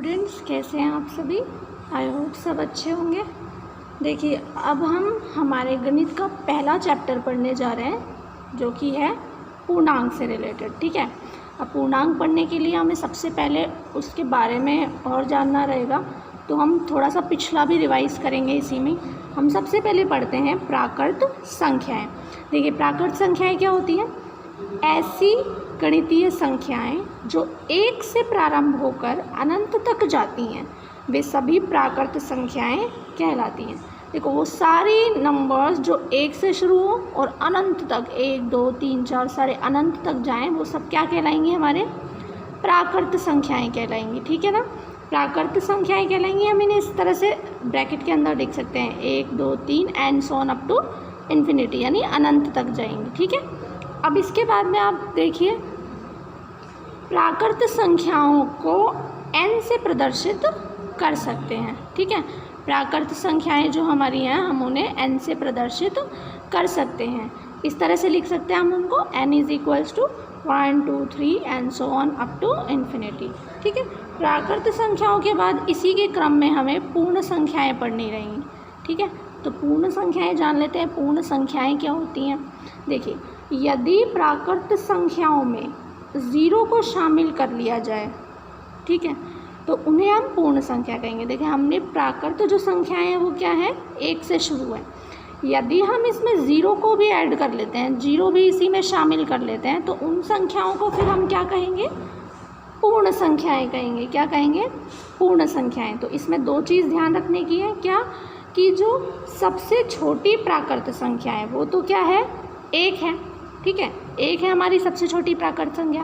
Students, कैसे हैं आप सभी। आई होप सब अच्छे होंगे। देखिए, अब हम हमारे गणित का पहला चैप्टर पढ़ने जा रहे हैं जो कि है पूर्णांक से रिलेटेड। ठीक है, अब पूर्णांक पढ़ने के लिए हमें सबसे पहले उसके बारे में और जानना रहेगा, तो हम थोड़ा सा पिछला भी रिवाइज करेंगे। इसी में हम सबसे पहले पढ़ते हैं प्राकृत संख्याएँ। देखिए, प्राकृत संख्याएँ क्या होती हैं? ऐसी गणितीय संख्याएं जो एक से प्रारंभ होकर अनंत तक जाती हैं, वे सभी प्राकृत संख्याएं कहलाती हैं। देखो, वो सारी नंबर्स जो एक से शुरू हो और अनंत तक, 1 2 3 4 सारे अनंत तक जाएं, वो सब क्या कहलाएंगी? हमारे प्राकृत संख्याएं कहलाएंगी। ठीक है ना, प्राकृत संख्याएं कहलाएंगी। हम इन्हें इस तरह से ब्रैकेट के अंदर लिख सकते हैं, 1 2 3 and so on up to infinity, यानी अनंत तक जाएंगी। ठीक है, अब इसके बाद में आप देखिए, प्राकृत संख्याओं को n से प्रदर्शित कर सकते हैं। ठीक है, प्राकृत संख्याएं जो हमारी हैं, हम उन्हें n से प्रदर्शित कर सकते हैं। इस तरह से लिख सकते हैं हम उनको, n is equals to 1 2 3 and so on up to infinity. ठीक है, प्राकृत संख्याओं के बाद इसी के क्रम में हमें पूर्ण संख्याएं पढ़नी रहेंगी। ठीक है, तो पूर्ण संख्याएं जान लेते हैं। पूर्ण संख्याएं क्या होती हैं? देखिए, यदि प्राकृत संख्याओं में 0 को शामिल कर लिया जाए, ठीक है, तो उन्हें हम पूर्ण संख्या कहेंगे। देखिए, हमने प्राकृत जो संख्याएं हैं वो क्या है? 1 से शुरू है। यदि हम इसमें 0 को भी ऐड कर लेते हैं, 0 भी इसी में शामिल कर लेते हैं, तो उन संख्याओं को फिर हम क्या कहेंगे? पूर्ण संख्याएं कहेंगे। क्या कहेंगे? पूर्ण संख्याएं। तो इसमें 2 चीज़ ध्यान रखने की है। क्या? कि जो सबसे छोटी प्राकृत संख्या है वो तो क्या है? 1 है। ठीक है, 1 है हमारी सबसे छोटी प्राकृत संख्या,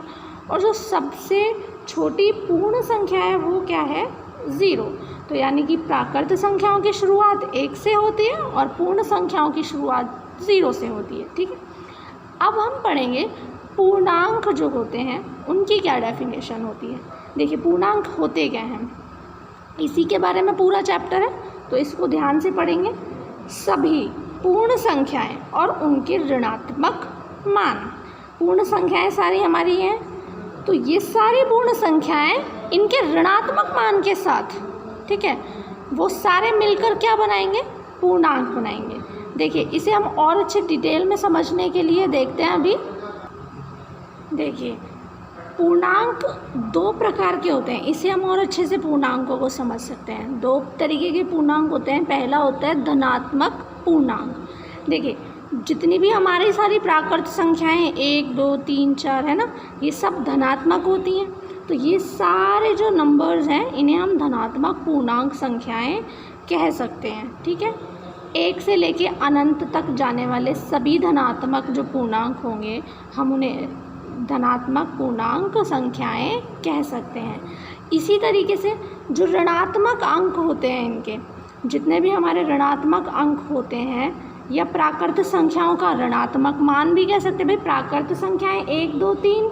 और जो सबसे छोटी पूर्ण संख्या है वो क्या है? 0। तो यानी कि प्राकृत संख्याओं की शुरुआत 1 से होती है और पूर्ण संख्याओं की शुरुआत 0 से होती है। ठीक है, अब हम पढ़ेंगे पूर्णांक जो होते हैं उनकी क्या डेफिनेशन होती है। देखिए, पूर्णांक होते क्या हैं, इसी के बारे में पूरा चैप्टर है, तो इसको ध्यान से पढ़ेंगे। सभी पूर्ण संख्याएं और उनके ऋणात्मक मान। पूर्ण संख्याएं सारी हमारी हैं, तो ये सारी पूर्ण संख्याएं इनके ऋणात्मक मान के साथ, ठीक है, वो सारे मिलकर क्या बनाएंगे? पूर्णांक बनाएंगे। देखिए, इसे हम और अच्छे डिटेल में समझने के लिए देखते हैं अभी। देखिए, पूर्णांक 2 प्रकार के होते हैं, इसे हम और अच्छे से पूर्णांकों को समझ सकते हैं। 2 तरीके के पूर्णांक होते हैं। पहला होता है धनात्मक पूर्णांक। देखिए, जितनी भी हमारी सारी प्राकृत संख्याएं 1 2 3 4 है ना, ये सब धनात्मक होती हैं। तो ये सारे जो नंबर्स हैं इन्हें हम धनात्मक पूर्णांक संख्याएं कह सकते हैं। ठीक है, 1 से लेके अनंत तक जाने वाले सभी धनात्मक जो पूर्णांक होंगे, हम उन्हें धनात्मक पूर्णांक संख्याएं कह सकते हैं। इसी तरीके से जो ऋणात्मक अंक होते हैं, इनके जितने भी हमारे ऋणात्मक अंक होते हैं, या प्राकृत संख्याओं का ऋणात्मक मान भी कह सकते हैं। भाई, प्राकृत संख्याएं 1 2 3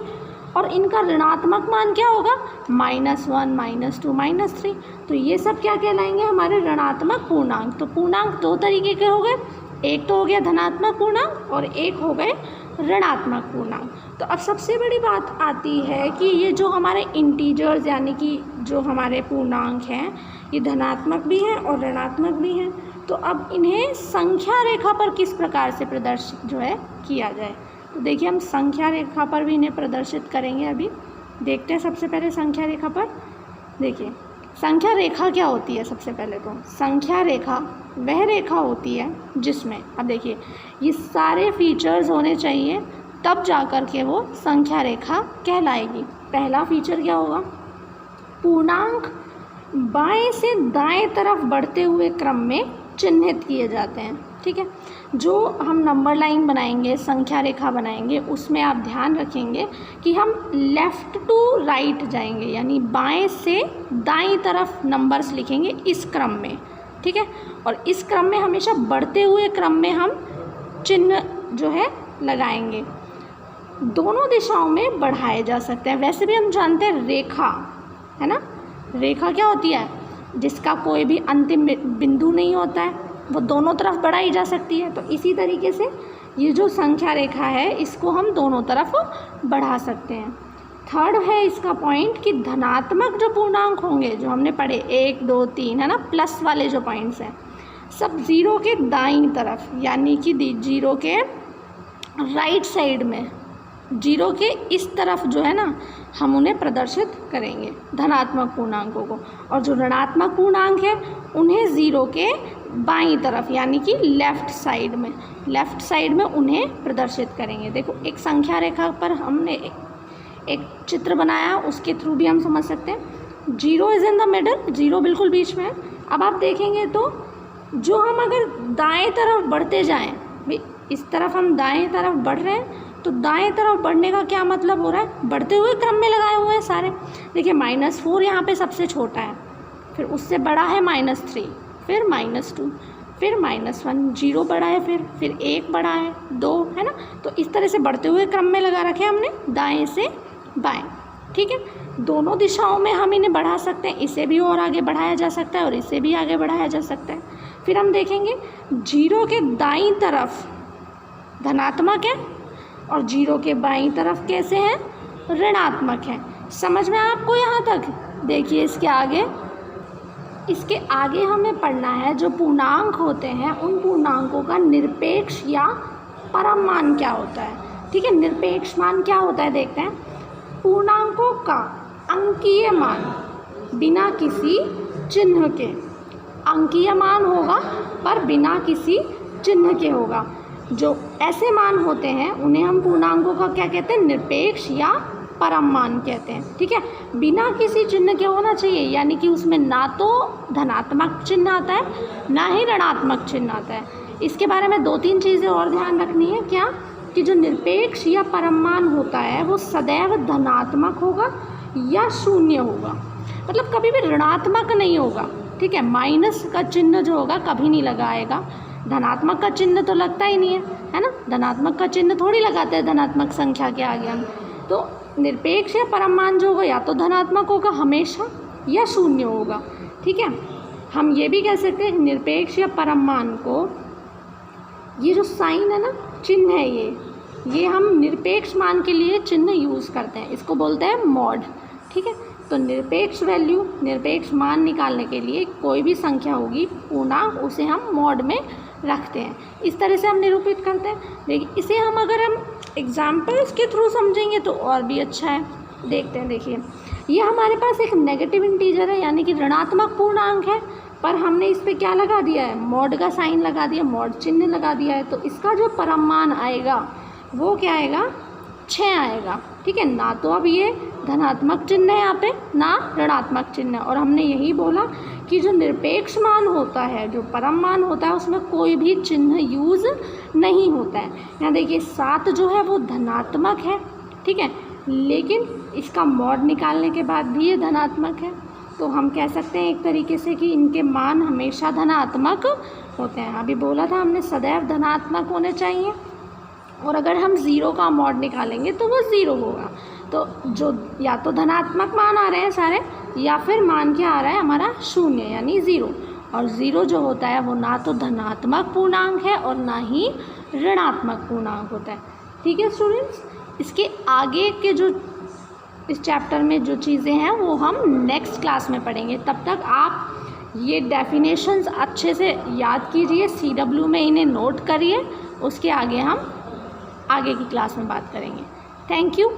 और इनका ऋणात्मक मान क्या होगा? -1 -2 -3। तो ये सब क्या कहलाएंगे? हमारे ऋणात्मक पूर्णांक। तो पूर्णांक 2 तरीके के हो गए, एक तो हो गया धनात्मक पूर्णांक और एक हो गए ऋणात्मक पूर्णांक। तो अब सबसे बड़ी बात आती है कि ये जो हमारे इंटीजर्स यानी कि जो हमारे पूर्णांक हैं, ये धनात्मक भी हैं और ऋणात्मक भी हैं। तो अब इन्हें संख्या रेखा पर किस प्रकार से प्रदर्शित जो है किया जाए, तो देखिए, हम संख्या रेखा पर भी इन्हें प्रदर्शित करेंगे। अभी देखते हैं सबसे पहले संख्या रेखा पर। देखिए, संख्या रेखा क्या होती है? सबसे पहले तो संख्या रेखा वह रेखा होती है जिसमें, अब देखिए, ये सारे फीचर्स होने चाहिए, तब जाकर के वो संख्या रेखा कहलाएगी। पहला फीचर क्या होगा? पूर्णांक बाएं से दाएं तरफ बढ़ते हुए क्रम में चिन्हित किए जाते हैं। ठीक है, जो हम नंबर लाइन बनाएंगे, संख्या रेखा बनाएंगे, उसमें आप ध्यान रखेंगे कि हम लेफ़्ट टू राइट जाएंगे, यानी बाएं से दाईं तरफ नंबर्स लिखेंगे इस क्रम में। ठीक है, और इस क्रम में हमेशा बढ़ते हुए क्रम में हम चिन्ह जो है लगाएंगे। दोनों दिशाओं में बढ़ाए जा सकते हैं। वैसे भी हम जानते हैं रेखा, है ना, रेखा क्या होती है? जिसका कोई भी अंतिम बिंदु नहीं होता है, वो दोनों तरफ बढ़ाई जा सकती है। तो इसी तरीके से ये जो संख्या रेखा है, इसको हम दोनों तरफ बढ़ा सकते हैं। थर्ड है इसका पॉइंट कि धनात्मक जो पूर्णांक होंगे जो हमने पढ़े 1 2 3 है ना, प्लस वाले जो पॉइंट्स हैं सब ज़ीरो के दाईं तरफ यानी कि जीरो के राइट साइड में, जीरो के इस तरफ जो है ना हम उन्हें प्रदर्शित करेंगे धनात्मक पूर्णांकों को, और जो ऋणात्मक पूर्णांक है उन्हें ज़ीरो के बाईं तरफ यानी कि लेफ़्ट साइड में उन्हें प्रदर्शित करेंगे। देखो एक संख्या रेखा पर हमने एक चित्र बनाया, उसके थ्रू भी हम समझ सकते हैं। Zero is in the middle, zero बिल्कुल बीच में है। अब आप देखेंगे तो जो हम अगर दाएं तरफ बढ़ते जाएं, इस तरफ हम दाएं तरफ बढ़ रहे हैं तो दाएं तरफ बढ़ने का क्या मतलब हो रहा है, बढ़ते हुए क्रम में लगाए हुए हैं सारे। देखिए -4 यहाँ पे सबसे छोटा है, फिर उससे बड़ा है -3, फिर -2, फिर -1, 0 बड़ा है, फिर 1 बड़ा है, 2 है ना। तो इस तरह से बढ़ते हुए क्रम में लगा रखे हमने दाएं से बाएं, ठीक है। दोनों दिशाओं में हम इन्हें बढ़ा सकते हैं, इसे भी और आगे बढ़ाया जा सकता है और इसे भी आगे बढ़ाया जा सकता है। फिर हम देखेंगे जीरो के दाईं तरफ धनात्मक है और जीरो के बाईं तरफ कैसे हैं, ऋणात्मक है। समझ में आपको यहाँ तक? देखिए इसके आगे हमें पढ़ना है जो पूर्णांक होते हैं उन पूर्णांकों का निरपेक्ष या परम मान क्या होता है, ठीक है। निरपेक्ष मान क्या होता है देखते हैं। पूर्णांकों का अंकीय मान बिना किसी चिन्ह के, अंकीय मान होगा पर बिना किसी चिन्ह के होगा। जो ऐसे मान होते हैं उन्हें हम पूर्णांकों का क्या कहते हैं, निरपेक्ष या परम मान कहते हैं, ठीक है। बिना किसी चिन्ह के होना चाहिए, यानी कि उसमें ना तो धनात्मक चिन्ह आता है ना ही ऋणात्मक चिन्ह आता है। इसके बारे में 2-3 चीज़ें और ध्यान रखनी है, क्या कि जो निरपेक्ष या परम मान होता है वो सदैव धनात्मक होगा या शून्य होगा, मतलब कभी भी ऋणात्मक नहीं होगा, ठीक है। माइनस का चिन्ह जो होगा कभी नहीं लगाएगा, धनात्मक का चिन्ह तो लगता ही नहीं है ना, धनात्मक का चिन्ह थोड़ी लगाते हैं धनात्मक संख्या के आगे हम। तो निरपेक्ष या परम मान जो होगा या तो धनात्मक होगा हमेशा या शून्य होगा, ठीक है। हम ये भी कह सकते हैं निरपेक्ष या परम मान को, ये जो साइन है ना, चिन्ह है ये हम निरपेक्ष मान के लिए चिन्ह यूज़ करते हैं, इसको बोलते हैं मॉड, ठीक है। तो निरपेक्ष वैल्यू, निरपेक्ष मान निकालने के लिए कोई भी संख्या होगी पूर्णांक, उसे हम मॉड में रखते हैं। इस तरह से हम निरूपित करते हैं। देखिए इसे हम अगर हम एग्जाम्पल्स के थ्रू समझेंगे तो और भी अच्छा है। देखते हैं, देखिए ये हमारे पास एक नेगेटिव इंटीजर है यानी कि ऋणात्मक पूर्णांक है, पर हमने इस पर क्या लगा दिया है, मॉड का साइन लगा दिया, मॉड चिन्ह लगा दिया है। तो इसका जो परम मान आएगा वो क्या आएगा, 6 आएगा, ठीक है। ना तो अब ये धनात्मक चिन्ह है यहाँ पे ना ऋणात्मक चिन्ह है, और हमने यही बोला कि जो निरपेक्ष मान होता है, जो परम मान होता है, उसमें कोई भी चिन्ह यूज़ नहीं होता है। यहाँ देखिए 7 जो है वो धनात्मक है, ठीक है, लेकिन इसका मॉड निकालने के बाद भी ये धनात्मक है। तो हम कह सकते हैं एक तरीके से कि इनके मान हमेशा धनात्मक होते हैं। अभी बोला था हमने सदैव धनात्मक होने चाहिए, और अगर हम ज़ीरो का मॉड निकालेंगे तो वो 0 होगा। तो जो या तो धनात्मक मान आ रहे हैं सारे, या फिर मान क्या आ रहा है हमारा, शून्य यानी 0। और 0 जो होता है वो ना तो धनात्मक पूर्णांक है और ना ही ऋणात्मक पूर्णांक होता है, ठीक है स्टूडेंट्स। इसके आगे के जो इस चैप्टर में जो चीज़ें हैं वो हम नेक्स्ट क्लास में पढ़ेंगे। तब तक आप ये डेफिनेशंस अच्छे से याद कीजिए, CW में इन्हें नोट करिए, उसके आगे हम आगे की क्लास में बात करेंगे। Thank you.